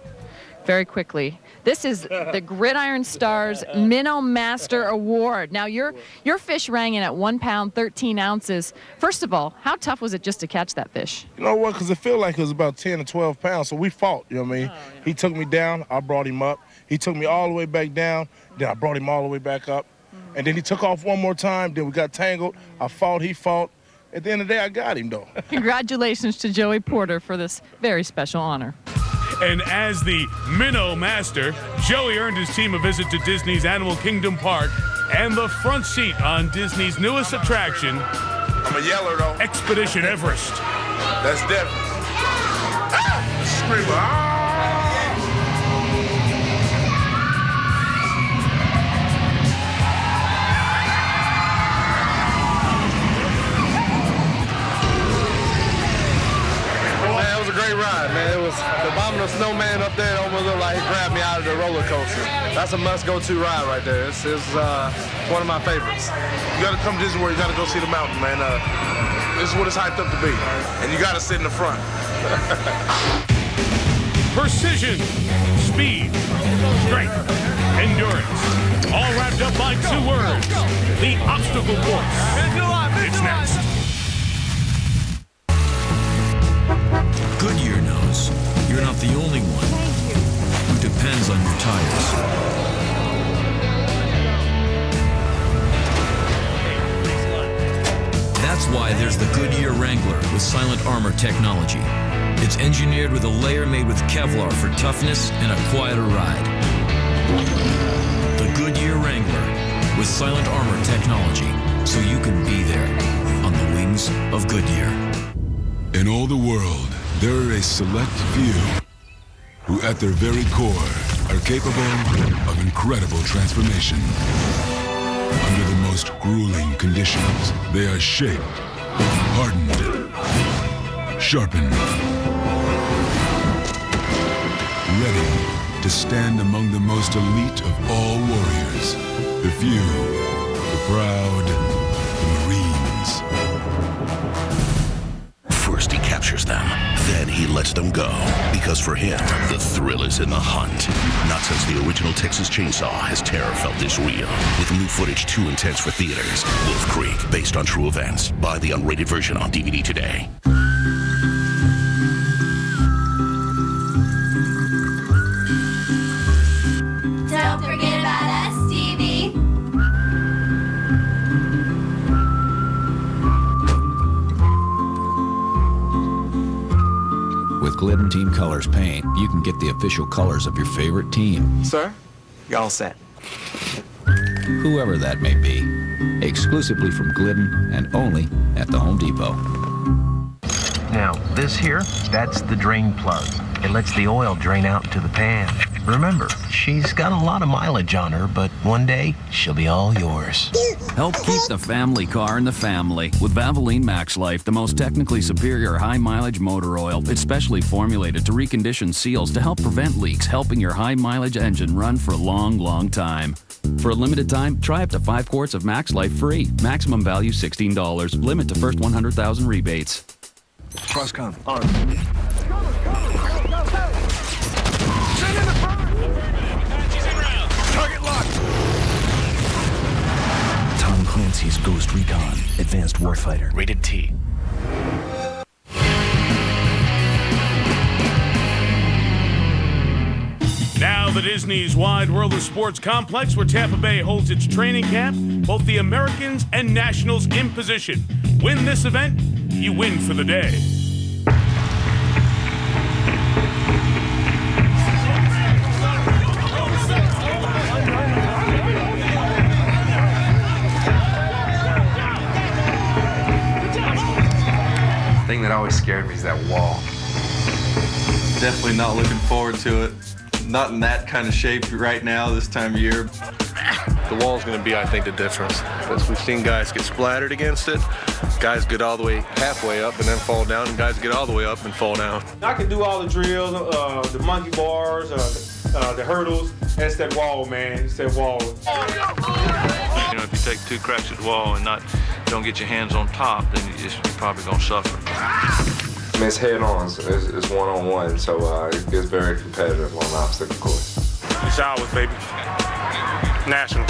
very quickly. This is the Gridiron Stars Minnow Master Award. Now, your fish rang in at 1 pound, 13 ounces. First of all, how tough was it just to catch that fish? You know what? Because it felt like it was about 10 or 12 pounds, so we fought, you know what I mean? Oh, yeah. He took me down, I brought him up. He took me all the way back down, then I brought him all the way back up. And then he took off one more time, then we got tangled. I fought, he fought. At the end of the day, I got him, though. Congratulations to Joey Porter for this very special honor. And as the Minnow Master, Joey earned his team a visit to Disney's Animal Kingdom Park and the front seat on Disney's newest attraction, I'm a yeller, though. Expedition Everest. That's different. Screamer. Great ride, man. It was the abominable snowman up there. Almost looked like he grabbed me out of the roller coaster. That's a must-go-to ride right there. It's one of my favorites. You got to come to Disney World. You got to go see the mountain, man. This is what it's hyped up to be, and you got to sit in the front. Precision, speed, strength, endurance, all wrapped up by 2 words: the obstacle course. It's next. Goodyear knows you're not the only one who depends on your tires. That's why there's the Goodyear Wrangler with silent armor technology. It's engineered with a layer made with Kevlar for toughness and a quieter ride. The Goodyear Wrangler with silent armor technology, so you can be there on the wings of Goodyear. In all the world, there are a select few who at their very core are capable of incredible transformation. Under the most grueling conditions, they are shaped, hardened, sharpened, ready to stand among the most elite of all warriors. The few, the proud, the Marines. First he captures them, then he lets them go. Because for him, the thrill is in the hunt. Not since the original Texas Chainsaw has terror felt this real. With new footage too intense for theaters. Wolf Creek, based on true events. Buy the unrated version on DVD today. Don't forget about us, TV. With Glidden Team Colors paint, you can get the official colors of your favorite team. Sir, you're all set. Whoever that may be. Exclusively from Glidden and only at the Home Depot. Now, this here, that's the drain plug. It lets the oil drain out into the pan. Remember, she's got a lot of mileage on her, but one day, she'll be all yours. Help keep the family car in the family with Valvoline Max Life, the most technically superior high-mileage motor oil. It's specially formulated to recondition seals to help prevent leaks, helping your high-mileage engine run for a long, long time. For a limited time, try up to 5 quarts of Max Life free. Maximum value $16. Limit to first 100,000 rebates. Cross con. On. Target locked. Tom Clancy's Ghost Recon Advanced Warfighter. Rated T. Now the Disney's Wide World of Sports complex where Tampa Bay holds its training camp. Both the Americans and Nationals in position. Win this event, you win for the day. The thing that always scared me is that wall. Definitely not looking forward to it. Not in that kind of shape right now this time of year. The wall's going to be, I think, the difference. Because we've seen guys get splattered against it. Guys get all the way halfway up and then fall down, and guys get all the way up and fall down. I can do all the drills, the monkey bars, the hurdles. That's that wall, man. It's that wall. You know, if you take 2 cracks at the wall and don't get your hands on top, then you're probably going to suffer. I mean, it's head-on, it's one-on-one, so it gets very competitive on the obstacle course. It's ours, baby. National,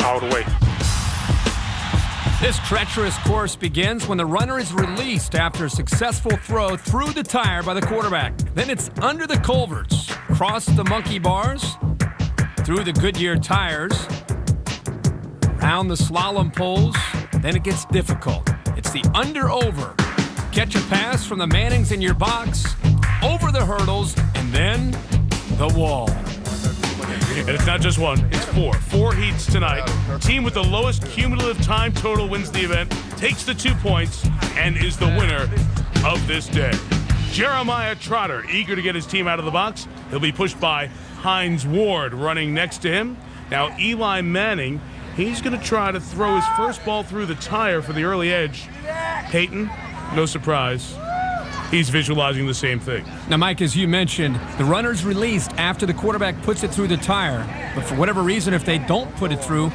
all the way. This treacherous course begins when the runner is released after a successful throw through the tire by the quarterback. Then it's under the culverts, across the monkey bars, through the Goodyear tires, around the slalom poles. Then it gets difficult. It's the under-over. Catch a pass from the Mannings in your box, over the hurdles, and then the wall. And it's not just one, it's 4. 4 heats tonight. Team with the lowest cumulative time total wins the event, takes the 2 points, and is the winner of this day. Jeremiah Trotter, eager to get his team out of the box. He'll be pushed by Hines Ward running next to him. Now Eli Manning, he's going to try to throw his first ball through the tire for the early edge. Peyton, no surprise, he's visualizing the same thing. Now, Mike, as you mentioned, the runner's released after the quarterback puts it through the tire. But for whatever reason, if they don't put it through,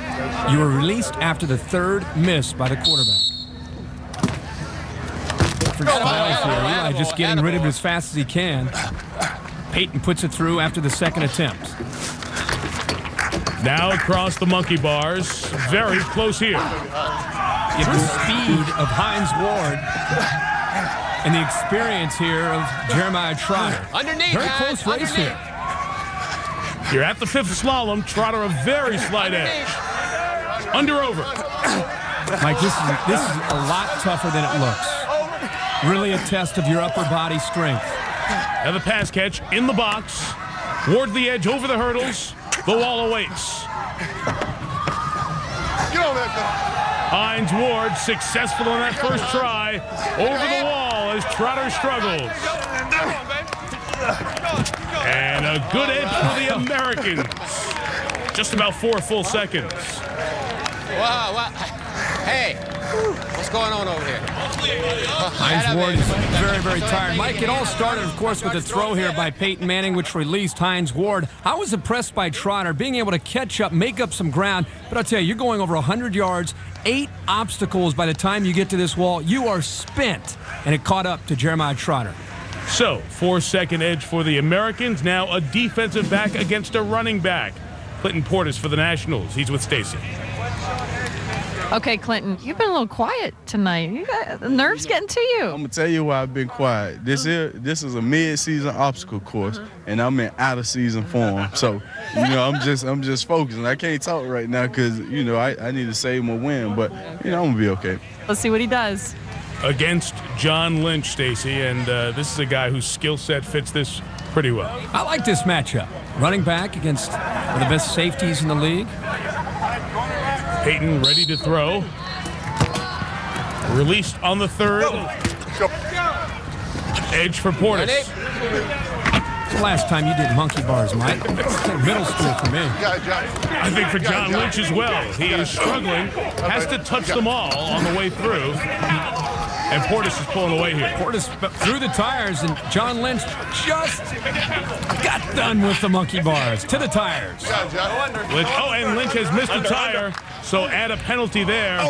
you are released after the 3rd miss by the quarterback. For styles here, Eli just getting rid of it as fast as he can. Peyton puts it through after the 2nd attempt. Now across the monkey bars, very close here. Give the speed of Hines Ward and the experience here of Jeremiah Trotter. Underneath, very close race here. You're at the 5th slalom. Trotter a very slight edge. Under over. Mike, this is a lot tougher than it looks. Really a test of your upper body strength. Now the pass catch in the box. Ward the edge over the hurdles. The wall awaits. Get on that guy. Hines Ward successful on that first try. Over the wall as Trotter struggles. And a good edge for the Americans. Just about 4 full seconds. Wow. Hey, what's going on over here? Hines Ward is very, very tired. Mike, it all started, of course, with a throw here by Peyton Manning, which released Hines Ward. I was impressed by Trotter being able to catch up, make up some ground. But I'll tell you, you're going over 100 yards, 8 obstacles by the time you get to this wall. You are spent. And it caught up to Jeremiah Trotter. So, 4-second edge for the Americans. Now a defensive back against a running back. Clinton Portis for the Nationals. He's with Stacy. Okay, Clinton, you've been a little quiet tonight. The nerves getting to you. I'm gonna tell you why I've been quiet. This is a mid-season obstacle course, and I'm in out-of-season form. So, I'm just focusing. I can't talk right now because I need to save my win. But I'm gonna be okay. Let's see what he does. Against John Lynch, Stacy, and this is a guy whose skill set fits this pretty well. I like this matchup. Running back against one of the best safeties in the league. Peyton ready to throw. Released on the 3rd. Edge for Portis. The last time you did monkey bars, Mike. Middle school for me. I think for John Lynch as well. He is struggling. Has to touch them all on the way through. And Portis is pulling away here. Portis through the tires, and John Lynch just got done with the monkey bars. To the tires. And Lynch has missed a tire. So add a penalty there.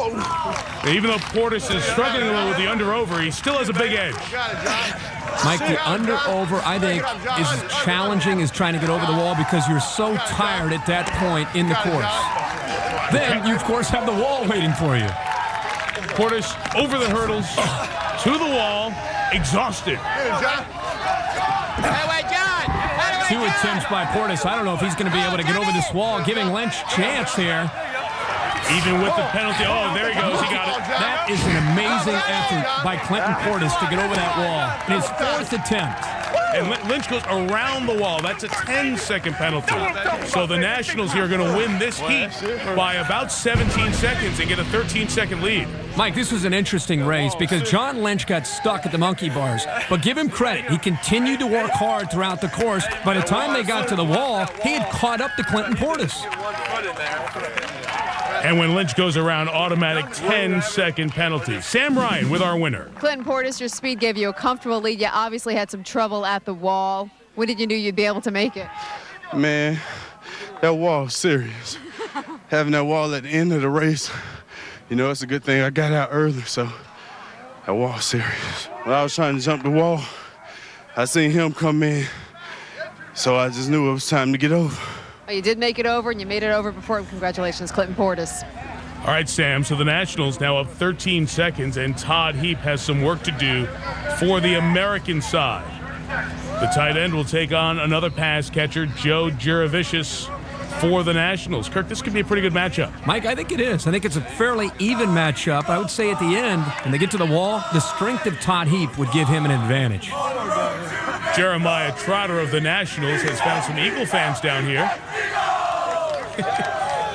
Even though Portis is struggling a little with the under-over, he still has a big edge. Mike, the under-over, I think, is as challenging as trying to get over the wall because you're so tired at that point in the course. Then you, of course, have the wall waiting for you. Portis over the hurdles, to the wall, exhausted. Two attempts by Portis. I don't know if he's going to be able to get over this wall, giving Lynch chance here. Even with the penalty. Oh, there he goes. He got it. That is an amazing effort by Clinton Portis to get over that wall. In his fourth attempt. And Lynch goes around the wall. That's a 10-second penalty. So the Nationals here are going to win this heat by about 17 seconds and get a 13-second lead. Mike, this was an interesting race because John Lynch got stuck at the monkey bars. But give him credit. He continued to work hard throughout the course. By the time they got to the wall, he had caught up to Clinton Portis. And when Lynch goes around, automatic 10-second penalty. Sam Ryan with our winner. Clinton Portis, your speed gave you a comfortable lead. You obviously had some trouble at the wall. When did you know you'd be able to make it? Man, that wall is serious. Having that wall at the end of the race, you know, it's a good thing I got out early, so that wall is serious. When I was trying to jump the wall, I seen him come in, so I just knew it was time to get over. Oh, you did make it over, and you made it over before. Congratulations, Clinton Portis. All right, Sam, so the Nationals now up 13 seconds, and Todd Heap has some work to do for the American side. The tight end will take on another pass catcher, Joe Juravicius, for the Nationals. Kirk, this could be a pretty good matchup. Mike, I think it is. I think it's a fairly even matchup. I would say at the end, when they get to the wall, the strength of Todd Heap would give him an advantage. Jeremiah Trotter of the Nationals has found some Eagle fans down here.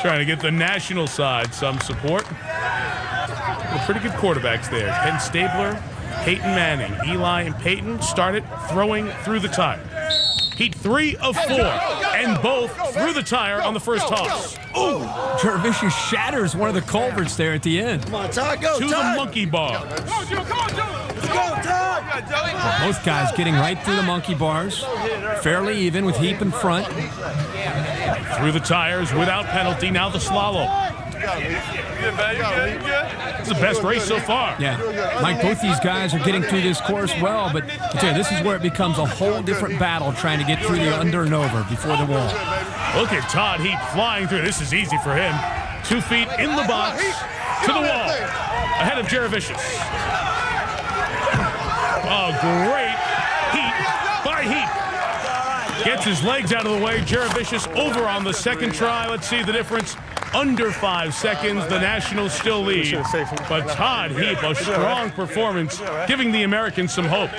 Trying to get the National side some support. Pretty good quarterbacks there. Ken Stabler, Peyton Manning. Eli and Peyton started throwing through the tire. Heat 3 of 4, and both through the tire on the first toss. Ooh! Juravicius shatters one of the culverts there at the end. Come on, Todd, go, to Todd. The monkey bars. Both guys getting right through the monkey bars. Fairly even with Heap in front. Through the tires without penalty. Now the slalom. It's the best race so far. Yeah. Mike, both these guys are getting through this course well, but I tell you, this is where it becomes a whole different battle trying to get through the under and over before the wall. Look at Todd Heap flying through. This is easy for him. 2 feet in the box to the wall. Ahead of Juravicius. Oh, great heat by Heap. Gets his legs out of the way. Juravicius over on the second try. Let's see the difference. Under 5 seconds, the Nationals still lead. But Todd Heap, a strong performance, giving the Americans some hope.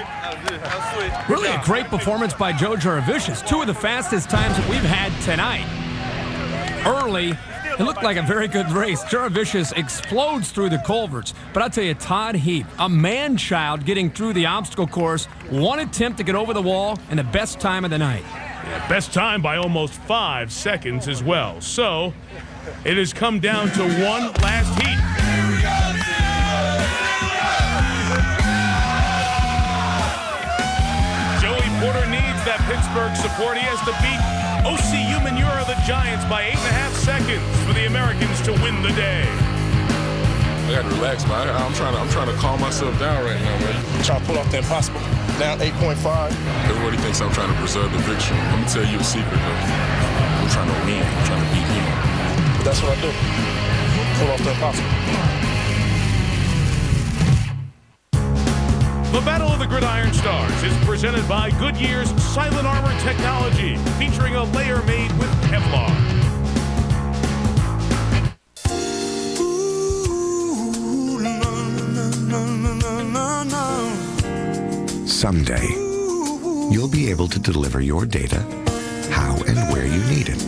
Really a great performance by Joe Juravicius. 2 of the fastest times that we've had tonight. Early, it looked like a very good race. Juravicius explodes through the culverts. But I'll tell you, Todd Heap, a man-child getting through the obstacle course, 1 attempt to get over the wall, and the best time of the night. Yeah, best time by almost 5 seconds as well. So it has come down to one last heat. Joey Porter needs that Pittsburgh support. He has to beat OCU Manura of the Giants by 8.5 seconds for the Americans to win the day. I gotta relax, man. I'm trying to calm myself down right now, man. I'm trying to pull off the impossible. Down 8.5. Everybody thinks I'm trying to preserve the victory. Let me tell you a secret, though. I'm trying to win. I'm trying to beat him. But that's what I do. Pull off the impossible. The Battle of the Gridiron Stars is presented by Goodyear's Silent Armor Technology, featuring a layer made with Kevlar. Someday, you'll be able to deliver your data how and where you need it,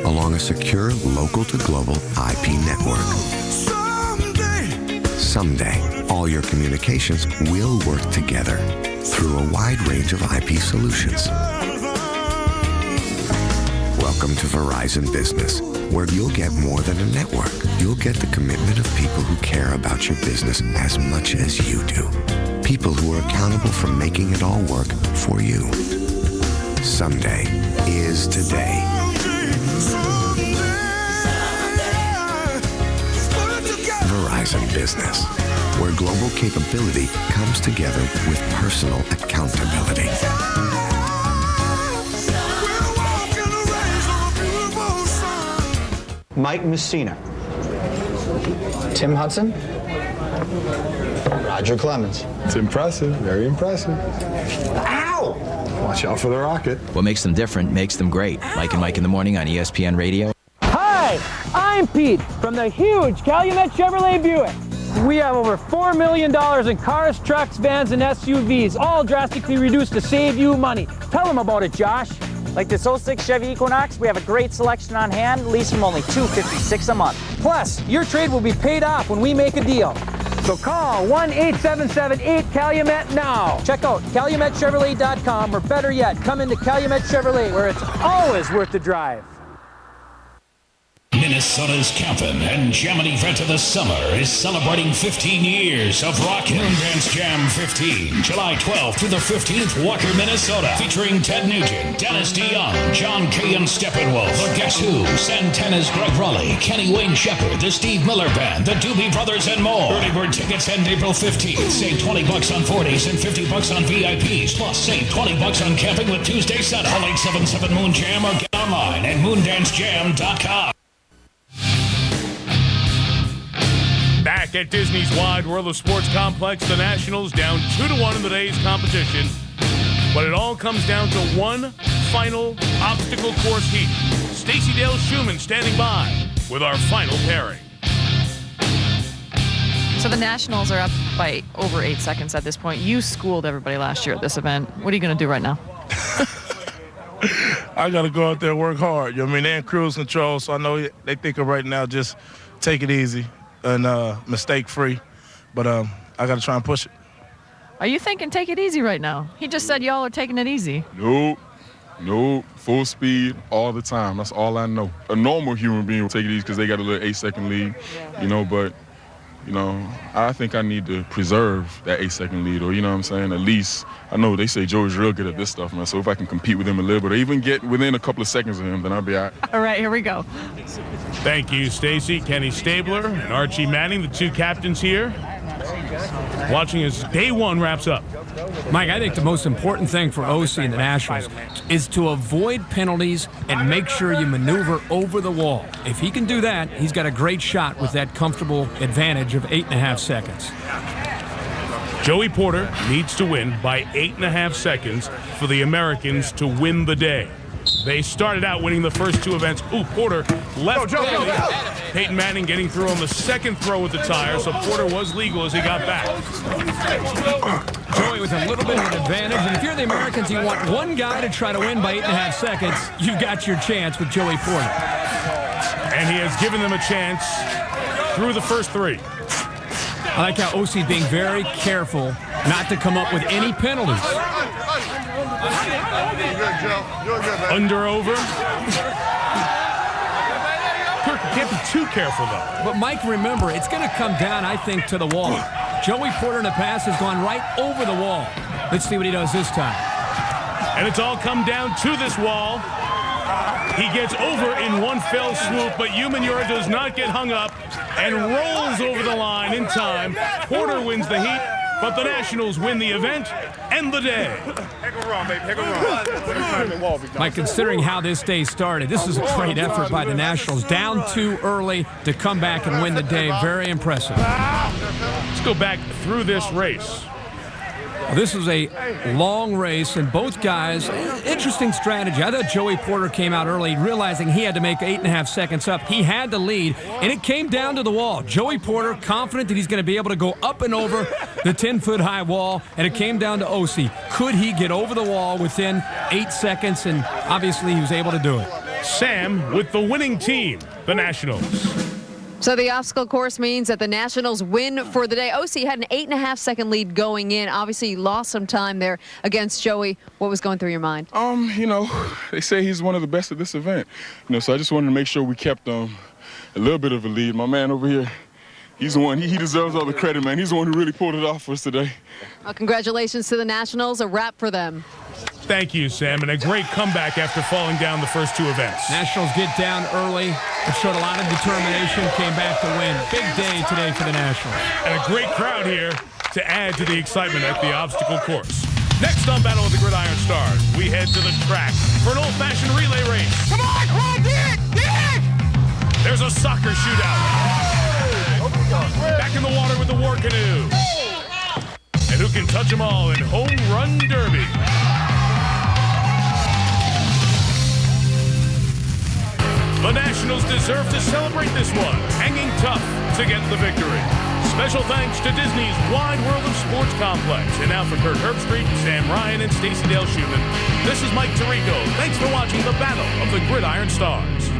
along a secure local-to-global IP network. Someday, all your communications will work together through a wide range of IP solutions. Welcome to Verizon Business, where you'll get more than a network. You'll get the commitment of people who care about your business as much as you do. People who are accountable for making it all work for you. Someday is today. Verizon Business, where global capability comes together with personal accountability. Mike Messina, Tim Hudson, Roger Clemens. It's impressive, very impressive. Ow! Watch out for the rocket. What makes them different makes them great. Mike and Mike in the Morning on ESPN Radio. Hi, I'm Pete from the huge Calumet Chevrolet Buick. We have over $4 million in cars, trucks, vans, and SUVs, all drastically reduced to save you money. Tell them about it, Josh. Like this 06 Chevy Equinox, we have a great selection on hand, lease from only $256 a month. Plus, your trade will be paid off when we make a deal. So call 1-877-8-CALUMET now. Check out CalumetChevrolet.com, or better yet, come into Calumet Chevrolet, where it's always worth the drive. Minnesota's Campin' and Jamming event of the summer is celebrating 15 years of rockin'. Moondance Jam 15, July 12th through the 15th, Walker, Minnesota. Featuring Ted Nugent, Dennis DeYoung, John Kay and Steppenwolf, The Guess Who, Santana's Greg Raleigh, Kenny Wayne Shepherd, The Steve Miller Band, The Doobie Brothers, and more. Early bird tickets end April 15th. Save $20 on 40s and $50 on VIPs. Plus, save $20 on camping with Tuesday Center. Call 877-MOON-JAM or get online at moondancejam.com. Back at Disney's Wide World of Sports complex, the Nationals down 2-1 in the day's competition. But it all comes down to one final obstacle course heat. Stacey Dale Schumann standing by with our final pairing. So the Nationals are up by over 8 seconds at this point. You schooled everybody last year at this event. What are you going to do right now? I got to go out there and work hard. You know what I mean? They're in cruise control, so I know they think of right now just take it easy and mistake-free. But I got to try and push it. Are you thinking take it easy right now? He just said y'all are taking it easy. Nope. Full speed all the time. That's all I know. A normal human being will take it easy because they got a little 8-second lead, but I think I need to preserve that 8-second lead, or, you know what I'm saying, at least, I know they say Joey's real good at this stuff, man, so if I can compete with him a little bit, or even get within a couple of seconds of him, then I'll be all right. All right, here we go. Thank you, Stacey. Kenny Stabler and Archie Manning, the two captains here, watching as day one wraps up. Mike, I think the most important thing for OC and the Nationals is to avoid penalties and make sure you maneuver over the wall. If he can do that, he's got a great shot with that comfortable advantage of 8.5 seconds. Joey Porter needs to win by 8.5 seconds for the Americans to win the day. They started out winning the first two events. Ooh, Porter left early. Peyton Manning getting through on the second throw with the tire, so Porter was legal as he got back. Joey with a little bit of an advantage, and if you're the Americans, you want one guy to try to win by 8.5 seconds, you've got your chance with Joey Porter. And he has given them a chance through the first three. I like how OC's being very careful not to come up with any penalties. Under, over. Kirk, can't be too careful, though. But, Mike, remember, it's going to come down, I think, to the wall. Joey Porter in the past has gone right over the wall. Let's see what he does this time. And it's all come down to this wall. He gets over in one fell swoop, but Umanura does not get hung up and rolls over the line in time. Porter wins the heat, but the Nationals win the event and the day. Mike, considering how this day started, this is a great effort by the Nationals. Down too early to come back and win the day. Very impressive. Let's go back through this race. This is a long race, and both guys, interesting strategy. I thought Joey Porter came out early, realizing he had to make 8.5 seconds up. He had to lead, and it came down to the wall. Joey Porter, confident that he's going to be able to go up and over the 10-foot-high wall, and it came down to OC. Could he get over the wall within 8 seconds? And obviously he was able to do it. Sam with the winning team, the Nationals. So the obstacle course means that the Nationals win for the day. OC had an 8.5-second lead going in. Obviously, you lost some time there against Joey. What was going through your mind? They say he's one of the best at this event. So I just wanted to make sure we kept a little bit of a lead. My man over here, He's the one. He deserves all the credit, man. He's the one who really pulled it off for us today. Well, congratulations to the Nationals. A wrap for them. Thank you, Sam, and a great comeback after falling down the first two events. Nationals get down early. It showed a lot of determination, came back to win. Big day today for the Nationals. And a great crowd here to add to the excitement at the obstacle course. Next on Battle of the Gridiron Stars, we head to the track for an old-fashioned relay race. Come on, get it! There's a soccer shootout. Back in the water with the war canoe. And who can touch them all in home run derby? The Nationals deserve to celebrate this one, hanging tough to get the victory. Special thanks to Disney's Wide World of Sports Complex. And now for Kurt Herbstreit, Sam Ryan, and Stacey Dale Schumann, this is Mike Tirico. Thanks for watching the Battle of the Gridiron Stars.